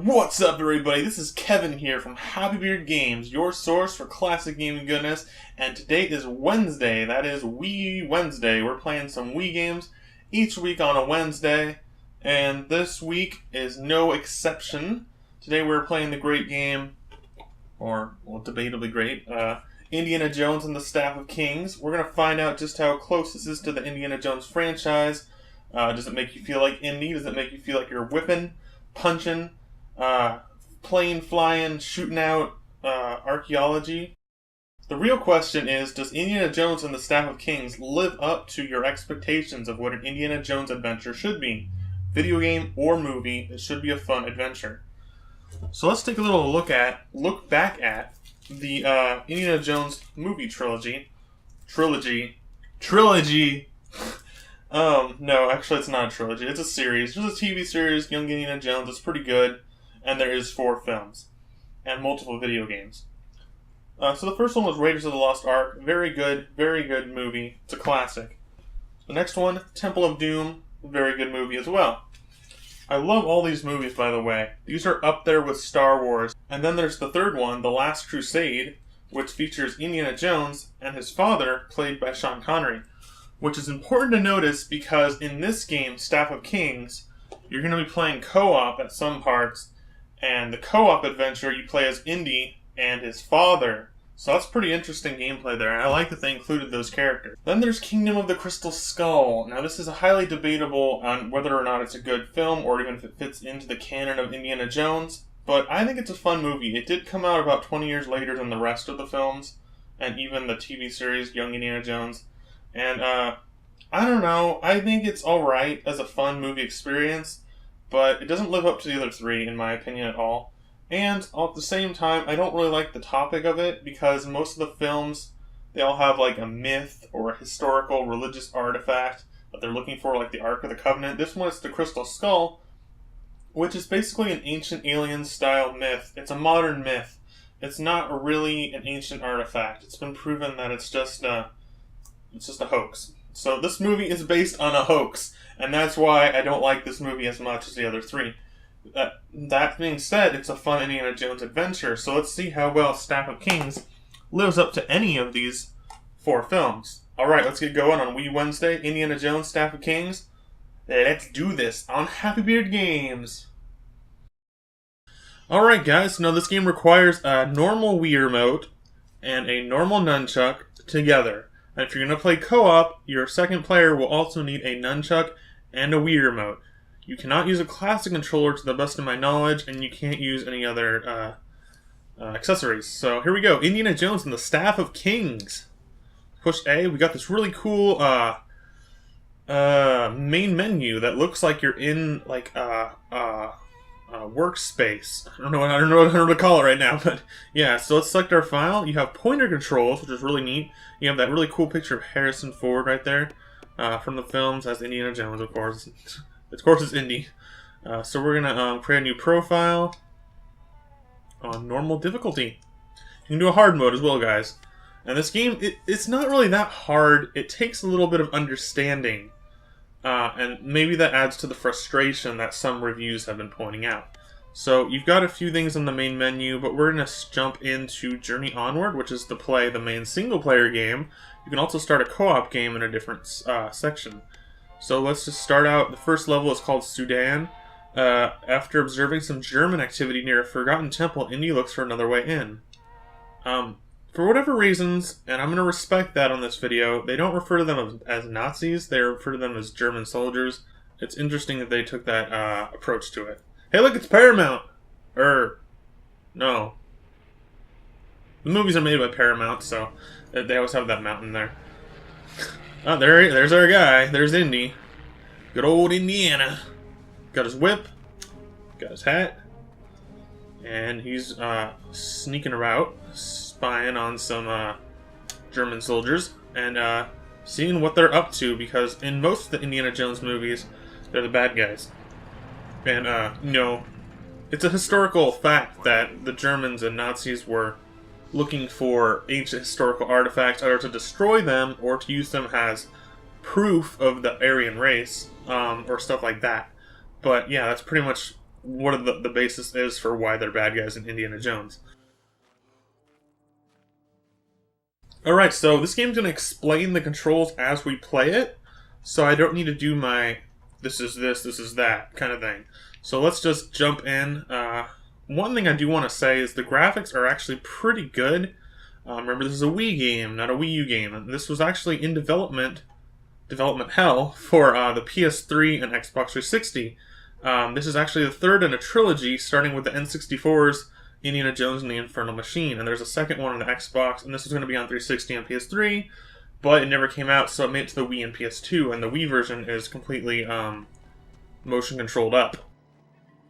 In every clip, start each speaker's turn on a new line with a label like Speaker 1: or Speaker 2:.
Speaker 1: What's up, everybody? This is Kevin here from Happy Beard Games, your source for classic gaming goodness. And today is Wednesday. That is Wii Wednesday. We're playing some Wii games each week on a Wednesday, and this week is no exception. Today we're playing the great game, or well, debatably great, Indiana Jones and the Staff of Kings. We're gonna find out just how close this is to the Indiana Jones franchise. Does it make you feel like Indy? Does it make you feel like you're whipping, punching? Plane flying, shooting out, archaeology. The real question is, does Indiana Jones and the Staff of Kings live up to your expectations of what an Indiana Jones adventure should be? Video game or movie, it should be a fun adventure. So let's take a little look back at the Indiana Jones movie trilogy. No, actually it's not a trilogy, it's a series. There's a TV series, Young Indiana Jones, it's pretty good. And there is 4 films. And multiple video games. So the first one was Raiders of the Lost Ark. Very good movie. It's a classic. The next one, Temple of Doom. Very good movie as well. I love all these movies, by the way. These are up there with Star Wars. And then there's the third one, The Last Crusade, which features Indiana Jones and his father, played by Sean Connery. Which is important to notice because in this game, Staff of Kings, you're going to be playing co-op at some parts. And the co-op adventure, you play as Indy and his father. So that's pretty interesting gameplay there, and I like that they included those characters. Then there's Kingdom of the Crystal Skull. Now this is highly debatable on whether or not it's a good film, or even if it fits into the canon of Indiana Jones. But I think it's a fun movie. It did come out about 20 years later than the rest of the films, and even the TV series, Young Indiana Jones. And, I don't know, I think it's alright as a fun movie experience. But it doesn't live up to the other 3, in my opinion, at all. And, at the same time, I don't really like the topic of it, because most of the films, they all have, like, a myth or a historical religious artifact that they're looking for, like the Ark of the Covenant. This one is the Crystal Skull, which is basically an ancient alien-style myth. It's a modern myth. It's not really an ancient artifact. It's been proven that it's just a hoax. So this movie is based on a hoax, and that's why I don't like this movie as much as the other 3. That being said, it's a fun Indiana Jones adventure, so let's see how well Staff of Kings lives up to any of these 4 films. Alright, let's get going on Wii Wednesday, Indiana Jones, Staff of Kings. Let's do this on Happy Beard Games. Alright guys, now this game requires a normal Wii remote and a normal nunchuck together. And if you're going to play co-op, your second player will also need a nunchuck and a Wii remote. You cannot use a classic controller to the best of my knowledge, and you can't use any other accessories. So here we go, Indiana Jones and the Staff of Kings. Push A, we got this really cool main menu that looks like you're in like workspace. I don't know how to call it right now, but yeah, so let's select our file. You have pointer controls, which is really neat. You have that really cool picture of Harrison Ford right there from the films as Indiana Jones, of course. Of course, it's Indy. So we're going to create a new profile on normal difficulty. You can do a hard mode as well, guys. And this game, it's not really that hard. It takes a little bit of understanding. And maybe that adds to the frustration that some reviews have been pointing out. So you've got a few things on the main menu, but we're going to jump into Journey Onward, which is to play the main single-player game. You can also start a co-op game in a different section. So let's just start out. The first level is called Sudan. After observing some German activity near a forgotten temple, Indy looks for another way in. For whatever reasons, and I'm going to respect that on this video, they don't refer to them as Nazis, they refer to them as German soldiers. It's interesting that they took that approach to it. Hey look, it's Paramount! No. The movies are made by Paramount, so they always have that mountain there. Oh, there's our guy. There's Indy. Good old Indiana. Got his whip, got his hat, and he's sneaking about, spying on some German soldiers, and seeing what they're up to, because in most of the Indiana Jones movies, they're the bad guys. And, you know, it's a historical fact that the Germans and Nazis were looking for ancient historical artifacts, either to destroy them or to use them as proof of the Aryan race, or stuff like that. But yeah, that's pretty much what the basis is for why they're bad guys in Indiana Jones. Alright, so this game's going to explain the controls as we play it, so I don't need to do my this is that kind of thing. So let's just jump in. One thing I do want to say is the graphics are actually pretty good. Remember, this is a Wii game, not a Wii U game, and this was actually in development hell for the PS3 and Xbox 360. This is actually the third in a trilogy, starting with the N64's Indiana Jones and the Infernal Machine, and there's a second one on the Xbox, and this was going to be on 360 and PS3, but it never came out, so it made it to the Wii and PS2, and the Wii version is completely motion controlled up.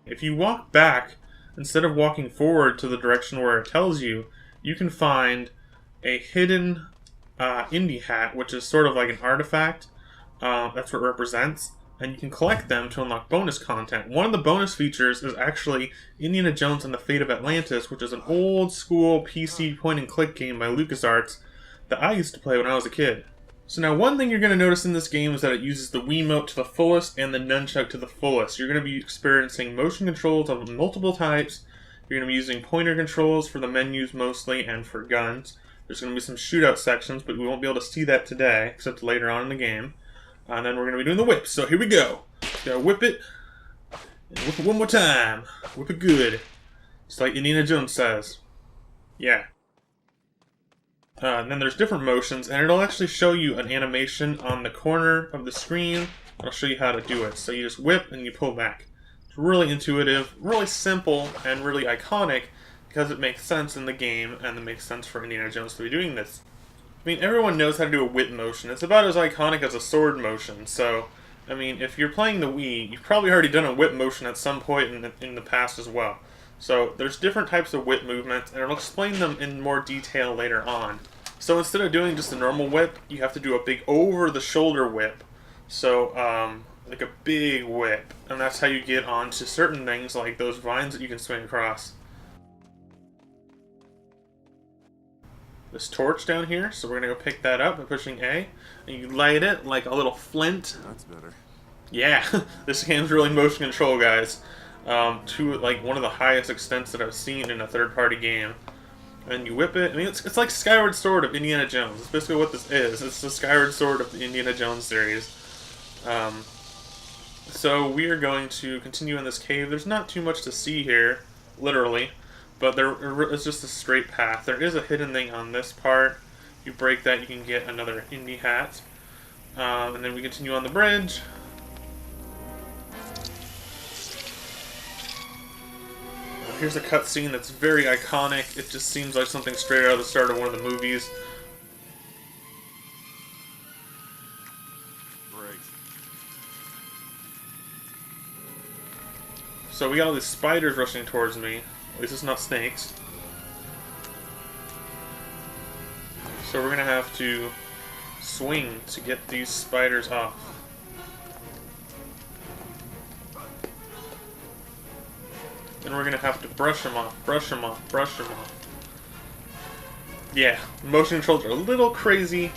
Speaker 1: If you walk back, instead of walking forward to the direction where it tells you, you can find a hidden indie hat, which is sort of like an artifact. That's what it represents. And you can collect them to unlock bonus content. One of the bonus features is actually Indiana Jones and the Fate of Atlantis, which is an old school PC point-and-click game by LucasArts that I used to play when I was a kid. So now one thing you're going to notice in this game is that it uses the Wiimote to the fullest and the nunchuck to the fullest. You're going to be experiencing motion controls of multiple types. You're going to be using pointer controls for the menus mostly and for guns. There's going to be some shootout sections, but we won't be able to see that today, except later on in the game. And then we're going to be doing the whip. So here we go. Gotta whip it. And whip it one more time. Whip it good. Just like Indiana Jones says. Yeah. And then there's different motions, and it'll actually show you an animation on the corner of the screen. I'll show you how to do it. So you just whip and you pull back. It's really intuitive, really simple, and really iconic because it makes sense in the game, and it makes sense for Indiana Jones to be doing this. I mean, everyone knows how to do a whip motion. It's about as iconic as a sword motion. So, I mean, if you're playing the Wii, you've probably already done a whip motion at some point in the past as well. So, there's different types of whip movements, and I'll explain them in more detail later on. So, instead of doing just a normal whip, you have to do a big over-the-shoulder whip. So, like a big whip. And that's how you get onto certain things, like those vines that you can swing across. This torch down here, so we're going to go pick that up by pushing A. And you light it like a little flint.
Speaker 2: That's better.
Speaker 1: Yeah, this game's really motion control, guys. To like one of the highest extents that I've seen in a third-party game. And you whip it. I mean, it's like Skyward Sword of Indiana Jones. That's basically what this is. It's the Skyward Sword of the Indiana Jones series. So we are going to continue in this cave. There's not too much to see here, literally. But it's just a straight path. There is a hidden thing on this part. You break that, you can get another indie hat. And then we continue on the bridge. Here's a cutscene that's very iconic. It just seems like something straight out of the start of one of the movies.
Speaker 2: Great.
Speaker 1: So we got all these spiders rushing towards me. At least it's not snakes. So we're gonna have to swing to get these spiders off. Then we're gonna have to brush them off, brush them off, brush them off. Yeah, motion controls are a little crazy,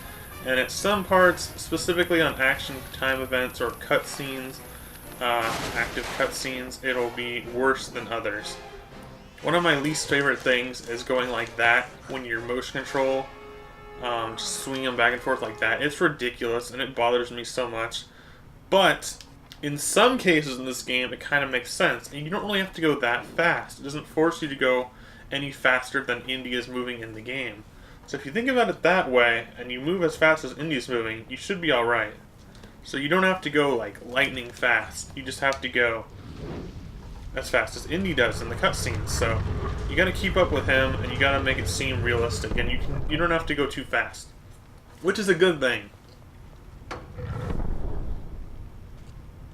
Speaker 1: and at some parts, specifically on action time events or cutscenes, active cutscenes, it'll be worse than others. One of my least favorite things is going like that when you're motion control, just swinging them back and forth like that. It's ridiculous, and it bothers me so much. But in some cases in this game, it kind of makes sense, and you don't really have to go that fast. It doesn't force you to go any faster than Indy is moving in the game. So if you think about it that way, and you move as fast as Indy is moving, you should be alright. So you don't have to go like lightning fast. You just have to go as fast as Indy does in the cutscenes. So you got to keep up with him, and you got to make it seem realistic, and you don't have to go too fast, which is a good thing.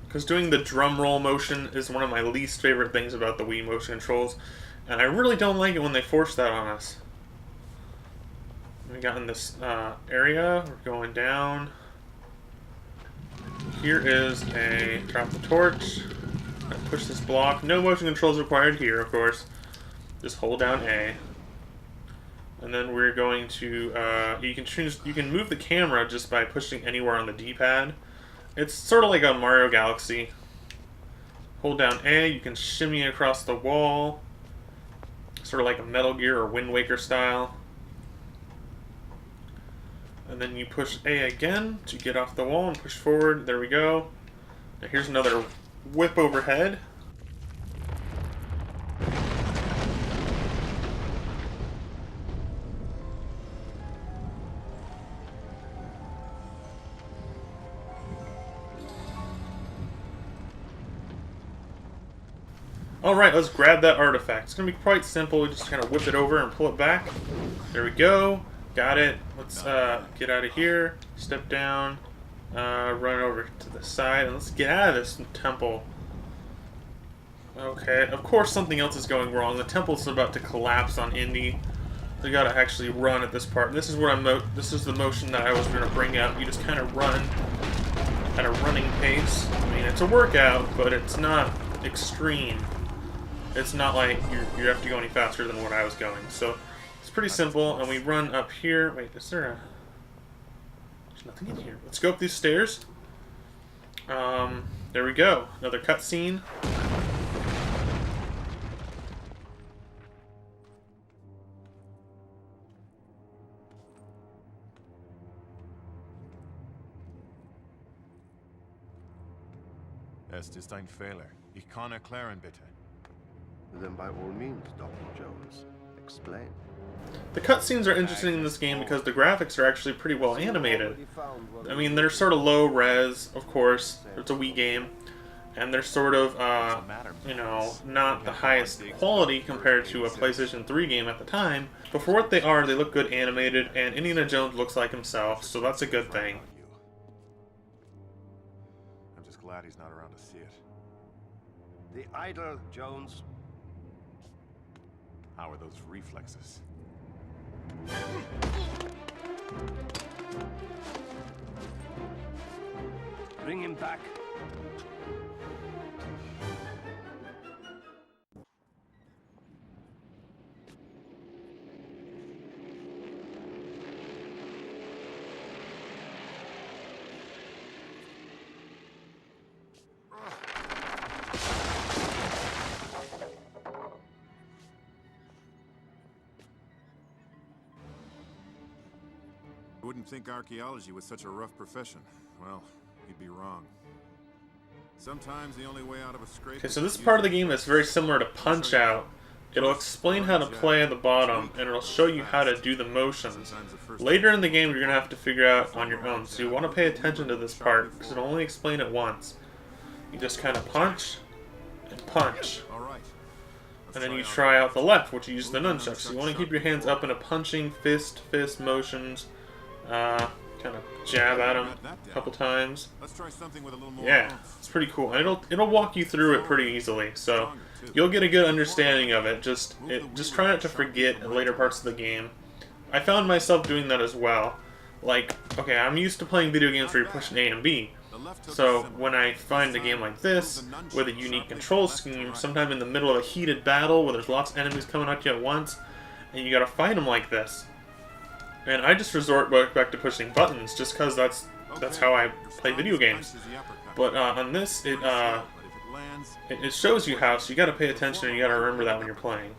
Speaker 1: Because doing the drum roll motion is one of my least favorite things about the Wii motion controls, and I really don't like it when they force that on us. We got in this area. We're going down. Here is a drop the torch. I push this block. No motion controls required here, of course. Just hold down A. And then we're going to, you can move the camera just by pushing anywhere on the D-pad. It's sort of like a Mario Galaxy. Hold down A, you can shimmy across the wall. Sort of like a Metal Gear or Wind Waker style. And then you push A again to get off the wall and push forward. There we go. Now here's another whip overhead. Alright, let's grab that artifact. It's going to be quite simple. We just kind of whip it over and pull it back. There we go. Got it. Let's get out of here. Step down. Run over to the side. And let's get out of this temple. Okay, of course something else is going wrong. The temple's about to collapse on Indy. We gotta actually run at this part. This is what this is the motion that I was going to bring up. You just kind of run at a running pace. I mean, it's a workout, but it's not extreme. It's not like you have to go any faster than what I was going. So it's pretty simple, and we run up here. Wait, is there a... There's nothing in here. Let's go up these stairs. There we go. Another cutscene.
Speaker 2: Es ist ein Fehler. Ich kann erklären, bitte.
Speaker 3: Then by all means, Dr. Jones, explain.
Speaker 1: The cutscenes are interesting in this game because the graphics are actually pretty well animated. I mean, they're sort of low res, of course. It's a Wii game. And they're sort of, you know, not the highest quality compared to a PlayStation 3 game at the time. But for what they are, they look good animated, and Indiana Jones looks like himself, so that's a good thing.
Speaker 2: I'm just glad he's not around to see it.
Speaker 3: The idol, Jones.
Speaker 2: How are those reflexes?
Speaker 3: Bring him back.
Speaker 2: I wouldn't think archaeology was such a rough profession. Well, you'd be wrong. Sometimes the only way out of a scrape...
Speaker 1: Okay, so this is part of the game that's very similar to Punch-Out. It'll explain how to play at the bottom, and it'll show you how to do the motions. Later in the game, you're going to have to figure out on your own, so you want to pay attention to this part, because it'll only explain it once. You just kind of punch, and punch. And then you try out the left, which you use the nunchucks. So you want to keep your hands up in a punching, fist motions. Kind of jab at them a couple times. Yeah, it's pretty cool. And it'll walk you through it pretty easily, so you'll get a good understanding of it. Just try not to forget in later parts of the game. I found myself doing that as well. Like, okay, I'm used to playing video games where you're pushing A and B. So when I find a game like this, with a unique control scheme, sometime in the middle of a heated battle where there's lots of enemies coming at you at once, and you gotta fight them like this. And I just resort back to pushing buttons, just because that's how I play video games. But on this, it shows you how, so you gotta pay attention and you gotta remember that when you're playing.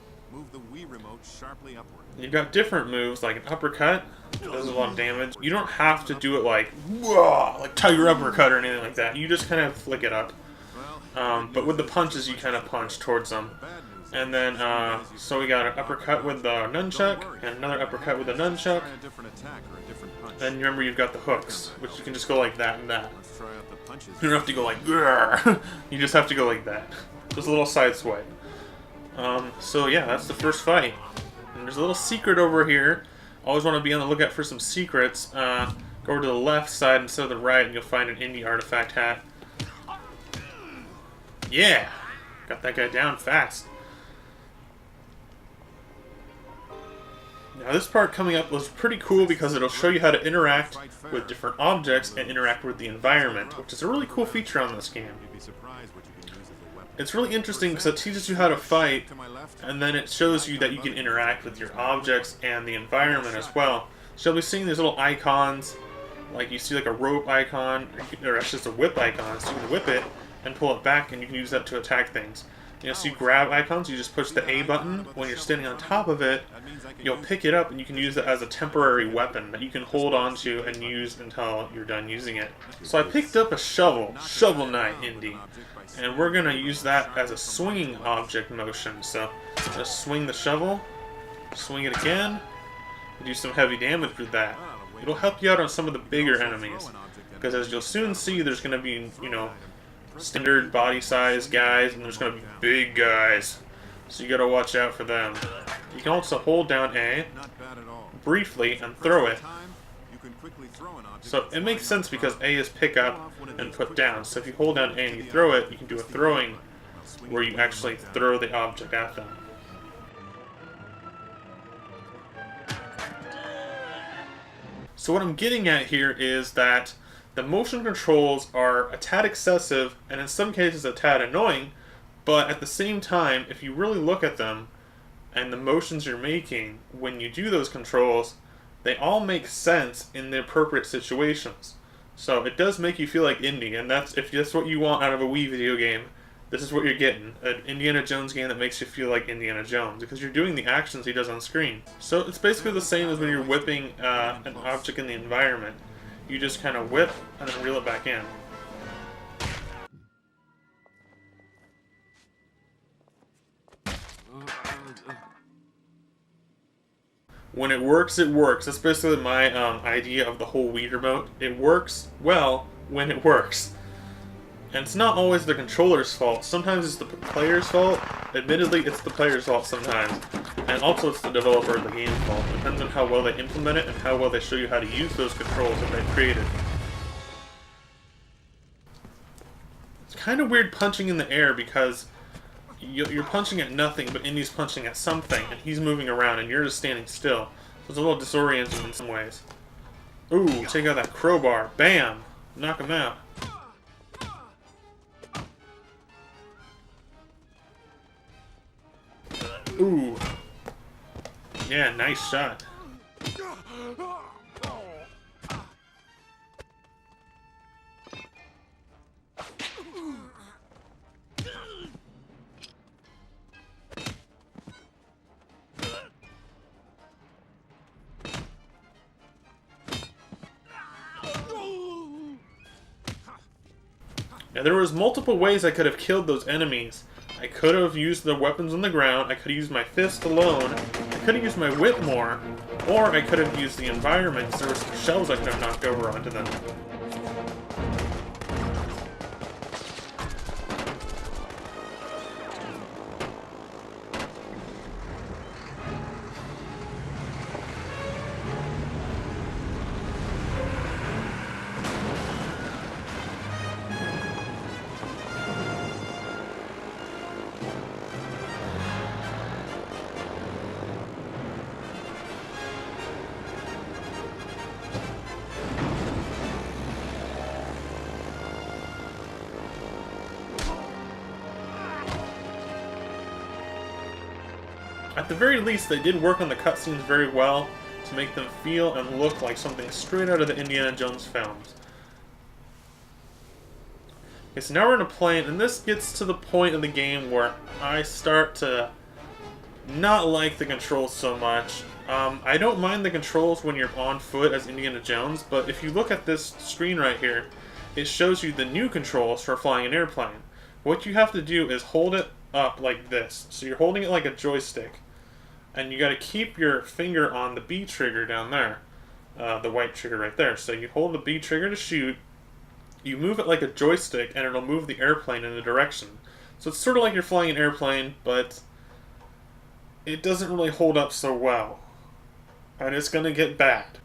Speaker 1: You've got different moves, like an uppercut, does a lot of damage. You don't have to do it like, whoa, like Tiger Uppercut or anything like that. You just kind of flick it up. But with the punches, you kind of punch towards them. And then, so we got an uppercut with the nunchuck, and another uppercut with the nunchuck. And remember, you've got the hooks, which you can just go like that and that. You don't have to go like, grrr. You just have to go like that. Just a little side swipe. So yeah, that's the first fight. And there's a little secret over here. Always want to be on the lookout for some secrets. Go over to the left side instead of the right, and you'll find an indie artifact hat. Yeah! Got that guy down fast. Now this part coming up was pretty cool because it'll show you how to interact with different objects and interact with the environment, which is a really cool feature on this game. It's really interesting because it teaches you how to fight, and then it shows you that you can interact with your objects and the environment as well. So you'll be seeing these little icons, like you see like a rope icon, or it's just a whip icon, so you can whip it, and pull it back, and you can use that to attack things. You know, so you grab icons, you just push the A button. When you're standing on top of it, you'll pick it up and you can use it as a temporary weapon that you can hold onto and use until you're done using it. So I picked up a shovel, Shovel Knight Indy, and we're going to use that as a swinging object motion. So just swing the shovel, swing it again, do some heavy damage with that. It'll help you out on some of the bigger enemies, because as you'll soon see, there's going to be, you know, standard body size guys, and there's going to be big guys, so you got to watch out for them. You can also hold down A briefly and throw it. So it makes sense because A is pick up and put down. So if you hold down A and you throw it, you can do a throwing where you actually throw the object at them. So what I'm getting at here is that the motion controls are a tad excessive, and in some cases a tad annoying, but at the same time, if you really look at them, and the motions you're making when you do those controls, they all make sense in the appropriate situations. So it does make you feel like Indy, and that's, if that's what you want out of a Wii video game, this is what you're getting. An Indiana Jones game that makes you feel like Indiana Jones, because you're doing the actions he does on screen. So it's basically the same as when you're whipping an object in the environment. You just kind of whip and then reel it back in. When it works, it works. That's basically my idea of the whole Wii remote. It works well when it works. And it's not always the controller's fault. Sometimes it's the player's fault. Admittedly, it's the player's fault sometimes. And also it's the developer of the game's fault. It depends on how well they implement it and how well they show you how to use those controls that they've created. It's kind of weird punching in the air because you're punching at nothing, but Indy's punching at something, and he's moving around, and you're just standing still. So it's a little disorienting in some ways. Ooh, take out that crowbar. Bam! Knock him out. Ooh. Yeah, nice shot. Now, there was multiple ways I could have killed those enemies. I could have used the weapons on the ground, I could have used my fist alone, I could have used my whip more, or I could have used the environment, so there were some shells I could have knocked over onto them. At the very least, they did work on the cutscenes very well to make them feel and look like something straight out of the Indiana Jones films. Okay, so now we're in a plane, and this gets to the point of the game where I start to not like the controls so much. I don't mind the controls when you're on foot as Indiana Jones, but if you look at this screen right here, it shows you the new controls for flying an airplane. What you have to do is hold it up like this. So you're holding it like a joystick. And you got to keep your finger on the B trigger down there, the white trigger right there. So you hold the B trigger to shoot, you move it like a joystick, and it'll move the airplane in a direction. So it's sort of like you're flying an airplane, but it doesn't really hold up so well. And it's going to get bad.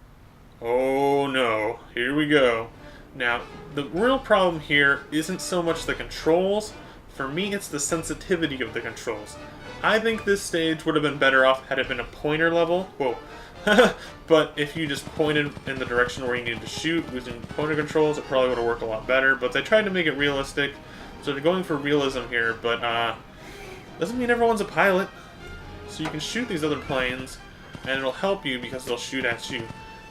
Speaker 1: Oh no, here we go. Now, the real problem here isn't so much the controls. For me, it's the sensitivity of the controls. I think this stage would have been better off had it been a pointer level. Whoa. But if you just pointed in the direction where you needed to shoot using pointer controls, it probably would have worked a lot better. But they tried to make it realistic, so they're going for realism here. But doesn't mean everyone's a pilot. So you can shoot these other planes, and it'll help you because they'll shoot at you.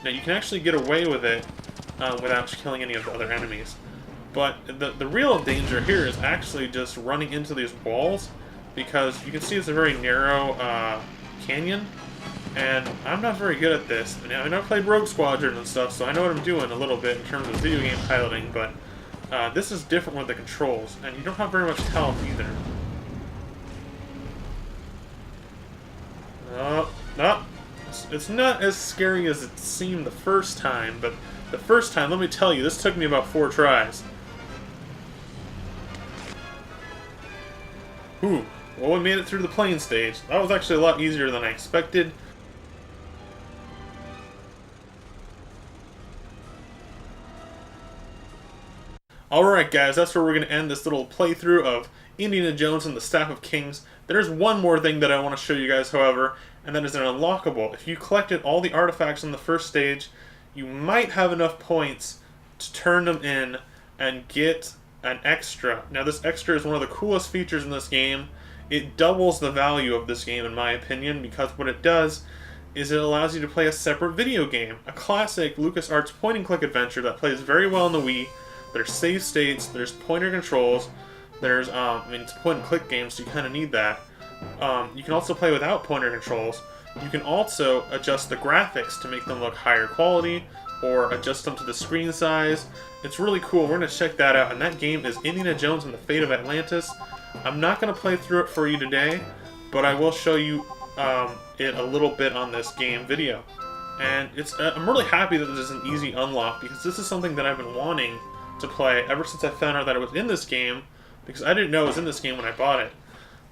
Speaker 1: Now you can actually get away with it without killing any of the other enemies. But the real danger here is actually just running into these walls, because you can see it's a very narrow canyon, and I'm not very good at this. I mean, I've played Rogue Squadron and stuff, so I know what I'm doing a little bit in terms of video game piloting, but this is different with the controls, and you don't have very much health either. No, it's not as scary as it seemed the first time, but the first time, let me tell you, this took me about 4 tries. Ooh, well, we made it through the plane stage. That was actually a lot easier than I expected. Alright guys, that's where we're going to end this little playthrough of Indiana Jones and the Staff of Kings. There's one more thing that I want to show you guys, however, and that is an unlockable. If you collected all the artifacts on the first stage, you might have enough points to turn them in and get an extra. Now this extra is one of the coolest features in this game. It doubles the value of this game in my opinion, because what it does is it allows you to play a separate video game. A classic LucasArts point-and-click adventure that plays very well on the Wii. There's save states, there's pointer controls, there's, I mean, it's a point-and-click game, so you kind of need that. You can also play without pointer controls. You can also adjust the graphics to make them look higher quality, or adjust them to the screen size. It's really cool. We're going to check that out, and that game is Indiana Jones and the Fate of Atlantis. I'm not going to play through it for you today, but I will show you it a little bit on this game video. And it's I'm really happy that this is an easy unlock, because this is something that I've been wanting to play ever since I found out that it was in this game, because I didn't know it was in this game when I bought it.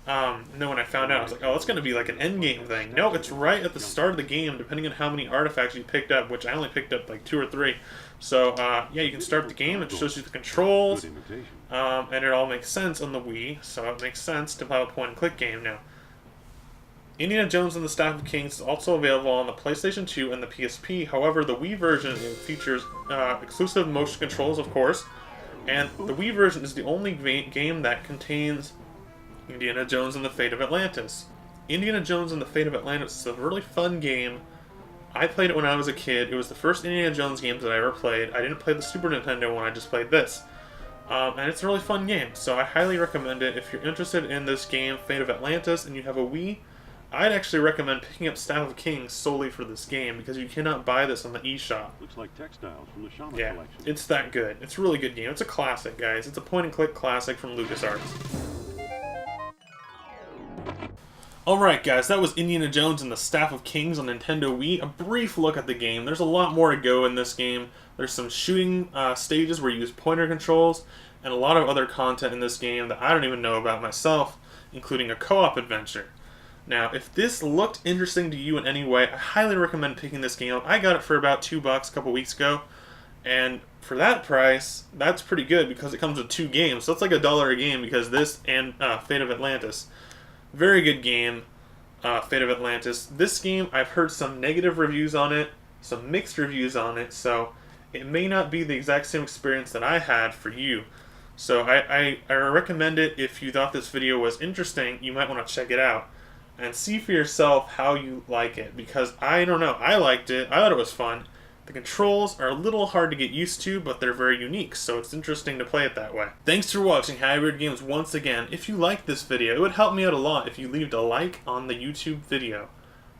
Speaker 1: And then when I found out, I was like, oh, it's going to be like an endgame thing. No, it's right at the start of the game, depending on how many artifacts you picked up, which I only picked up like 2 or 3. So, yeah, you can start the game, it shows you the controls, and it all makes sense on the Wii, so it makes sense to play a point-and-click game now. Indiana Jones and the Staff of Kings is also available on the PlayStation 2 and the PSP. However, the Wii version features exclusive motion controls, of course, and the Wii version is the only game that contains Indiana Jones and the Fate of Atlantis. Indiana Jones and the Fate of Atlantis is a really fun game. I played it when I was a kid. It was the first Indiana Jones game that I ever played. I didn't play the Super Nintendo one, I just played this. And it's a really fun game, so I highly recommend it. If you're interested in this game, Fate of Atlantis, and you have a Wii, I'd actually recommend picking up Staff of Kings solely for this game, because you cannot buy this on the eShop.
Speaker 4: Looks like textiles from the Shaman
Speaker 1: yeah,
Speaker 4: collection.
Speaker 1: it's that good. It's a really good game. It's a classic, guys. It's a point-and-click classic from LucasArts. Alright guys, that was Indiana Jones and the Staff of Kings on Nintendo Wii. A brief look at the game. There's a lot more to go in this game. There's some shooting stages where you use pointer controls, and a lot of other content in this game that I don't even know about myself, including a co-op adventure. Now, if this looked interesting to you in any way, I highly recommend picking this game up. I got it for about $2 a couple weeks ago, and for that price, that's pretty good because it comes with 2 games. So it's like $1 a game, because this and Fate of Atlantis. Very good game, Fate of Atlantis. This game, I've heard some negative reviews on it, some mixed reviews on it, so it may not be the exact same experience that I had for you. So I recommend it. If you thought this video was interesting, you might want to check it out and see for yourself how you like it, because I don't know, I liked it. I thought it was fun. The controls are a little hard to get used to, but they're very unique, so it's interesting to play it that way. Thanks for watching Hybrid Games once again. If you liked this video, it would help me out a lot if you leaved a like on the YouTube video.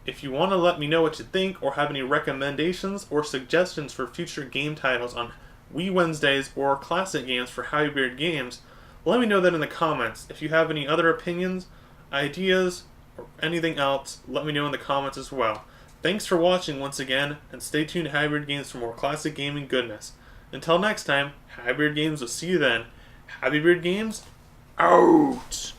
Speaker 1: If you want to let me know what you think, or have any recommendations or suggestions for future game titles on Wii Wednesdays or classic games for Hybrid Games, let me know that in the comments. If you have any other opinions, ideas, or anything else, let me know in the comments as well. Thanks for watching once again, and stay tuned to Hybrid Games for more classic gaming goodness. Until next time, Hybrid Games will see you then. Hybrid Games, out!